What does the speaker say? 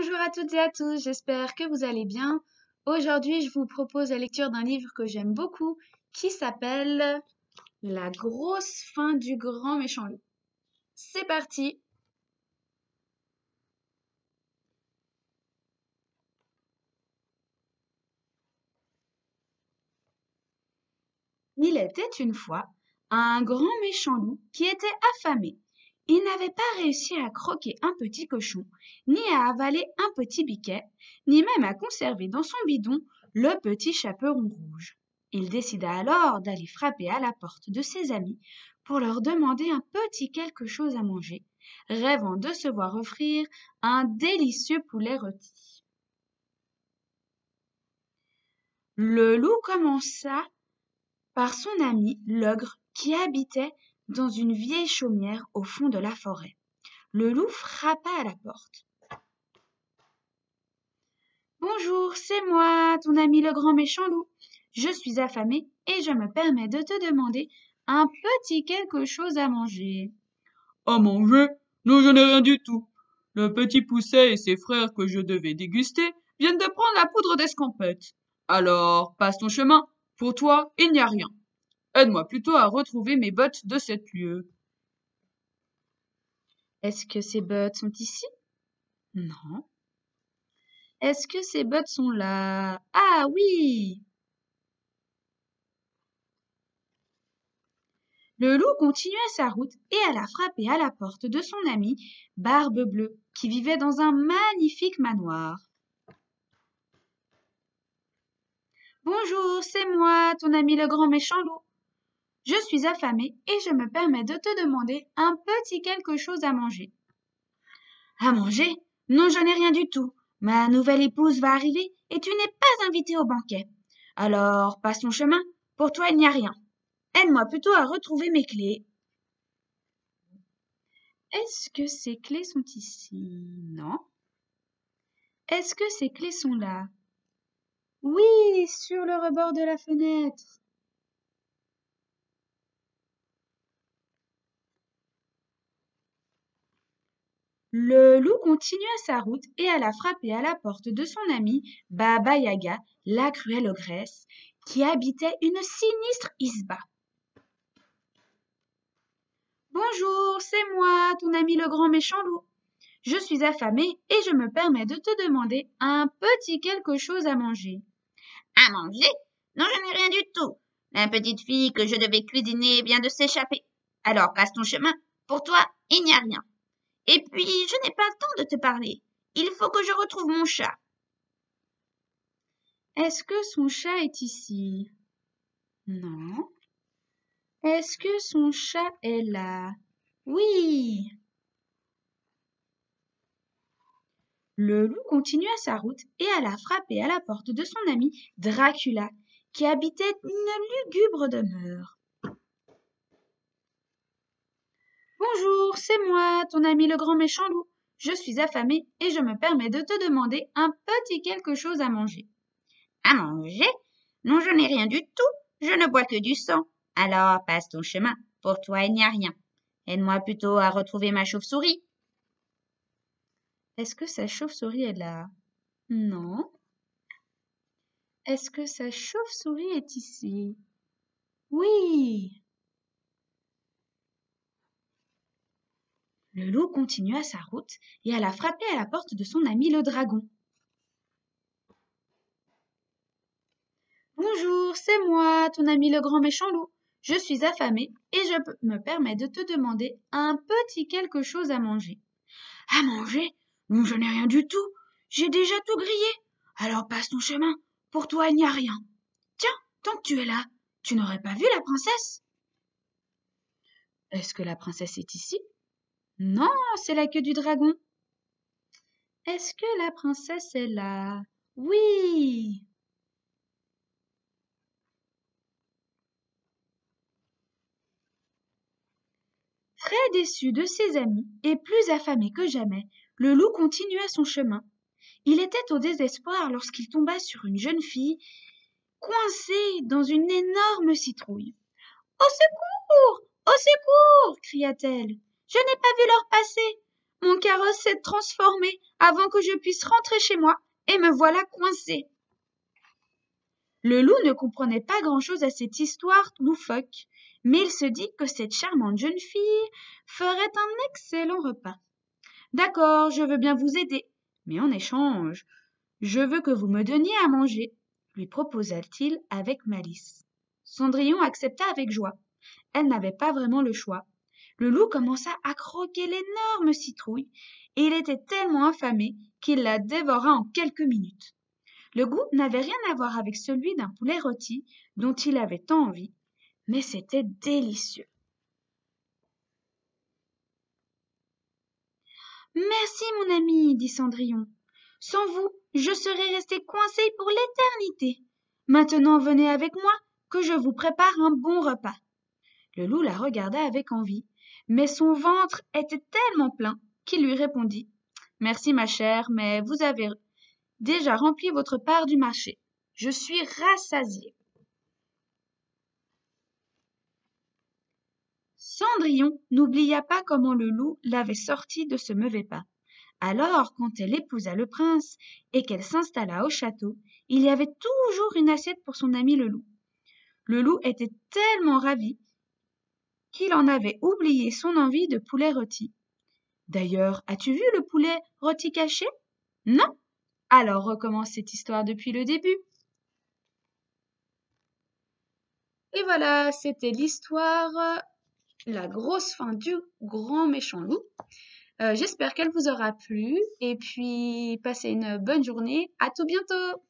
Bonjour à toutes et à tous, j'espère que vous allez bien. Aujourd'hui, je vous propose la lecture d'un livre que j'aime beaucoup qui s'appelle La grosse fin du grand méchant loup. C'est parti! Il était une fois un grand méchant loup qui était affamé. Il n'avait pas réussi à croquer un petit cochon, ni à avaler un petit biquet, ni même à conserver dans son bidon le petit chaperon rouge. Il décida alors d'aller frapper à la porte de ses amis pour leur demander un petit quelque chose à manger, rêvant de se voir offrir un délicieux poulet rôti. Le loup commença par son ami l'ogre qui habitait dans une vieille chaumière au fond de la forêt. Le loup frappa à la porte. Bonjour, c'est moi, ton ami le grand méchant loup. Je suis affamé et je me permets de te demander un petit quelque chose à manger. À manger? Non, je n'ai rien du tout. Le petit Pousset et ses frères que je devais déguster viennent de prendre la poudre d'escampette. Alors, passe ton chemin. Pour toi, il n'y a rien. Aide-moi plutôt à retrouver mes bottes de 7 lieues. Est-ce que ces bottes sont ici? Non. Est-ce que ces bottes sont là? Ah oui! Le loup continua sa route et alla frapper à la porte de son ami Barbe Bleue, qui vivait dans un magnifique manoir. Bonjour, c'est moi, ton ami le grand méchant loup. Je suis affamé et je me permets de te demander un petit quelque chose à manger. À manger? Non, je n'ai rien du tout. Ma nouvelle épouse va arriver et tu n'es pas invité au banquet. Alors, passe ton chemin. Pour toi, il n'y a rien. Aide-moi plutôt à retrouver mes clés. Est-ce que ces clés sont ici? Non. Est-ce que ces clés sont là? Oui, sur le rebord de la fenêtre. Le loup continua sa route et alla frapper à la porte de son amie Baba Yaga, la cruelle ogresse, qui habitait une sinistre isba. Bonjour, c'est moi, ton ami le grand méchant loup. Je suis affamé et je me permets de te demander un petit quelque chose à manger. À manger? Non, je n'ai rien du tout. La petite fille que je devais cuisiner vient de s'échapper. Alors passe ton chemin. Pour toi, il n'y a rien. Et puis, je n'ai pas le temps de te parler. Il faut que je retrouve mon chat. Est-ce que son chat est ici? Non. Est-ce que son chat est là? Oui. Le loup continua sa route et alla frapper à la porte de son ami Dracula, qui habitait une lugubre demeure. Bonjour, c'est moi, ton ami le grand méchant loup. Je suis affamé et je me permets de te demander un petit quelque chose à manger. À manger? Non, je n'ai rien du tout. Je ne bois que du sang. Alors passe ton chemin. Pour toi, il n'y a rien. Aide-moi plutôt à retrouver ma chauve-souris. Est-ce que sa chauve-souris est là? Non. Est-ce que sa chauve-souris est ici? Oui. Le loup continua sa route et alla frapper à la porte de son ami le dragon. Bonjour, c'est moi, ton ami le grand méchant loup. Je suis affamé et je me permets de te demander un petit quelque chose à manger. À manger? Non, je n'ai rien du tout. J'ai déjà tout grillé. Alors passe ton chemin. Pour toi, il n'y a rien. Tiens, tant que tu es là, tu n'aurais pas vu la princesse? Est-ce que la princesse est ici? Non, c'est la queue du dragon. Est-ce que la princesse est là? Oui. Très déçu de ses amis et plus affamé que jamais, le loup continua son chemin. Il était au désespoir lorsqu'il tomba sur une jeune fille coincée dans une énorme citrouille. Au secours! Au secours! Cria-t-elle. Je n'ai pas vu l'heure passer. Mon carrosse s'est transformé avant que je puisse rentrer chez moi et me voilà coincé. » Le loup ne comprenait pas grand-chose à cette histoire loufoque, mais il se dit que cette charmante jeune fille ferait un excellent repas. « D'accord, je veux bien vous aider, mais en échange, je veux que vous me donniez à manger, » lui proposa-t-il avec malice. Cendrillon accepta avec joie. Elle n'avait pas vraiment le choix. Le loup commença à croquer l'énorme citrouille, et il était tellement affamé qu'il la dévora en quelques minutes. Le goût n'avait rien à voir avec celui d'un poulet rôti dont il avait tant envie, mais c'était délicieux. « Merci, mon ami, dit Cendrillon. Sans vous, je serais resté coincé pour l'éternité. Maintenant, venez avec moi, que je vous prépare un bon repas. » Le loup la regarda avec envie, mais son ventre était tellement plein qu'il lui répondit « Merci, ma chère, mais vous avez déjà rempli votre part du marché. Je suis rassasié. » Cendrillon n'oublia pas comment le loup l'avait sortie de ce mauvais pas. Alors, quand elle épousa le prince et qu'elle s'installa au château, il y avait toujours une assiette pour son ami le loup. Le loup était tellement ravi qu'il en avait oublié son envie de poulet rôti. D'ailleurs, as-tu vu le poulet rôti caché? Non? Alors recommence cette histoire depuis le début. Et voilà, c'était l'histoire La grosse fin du grand méchant loup. J'espère qu'elle vous aura plu et puis passez une bonne journée. À tout bientôt!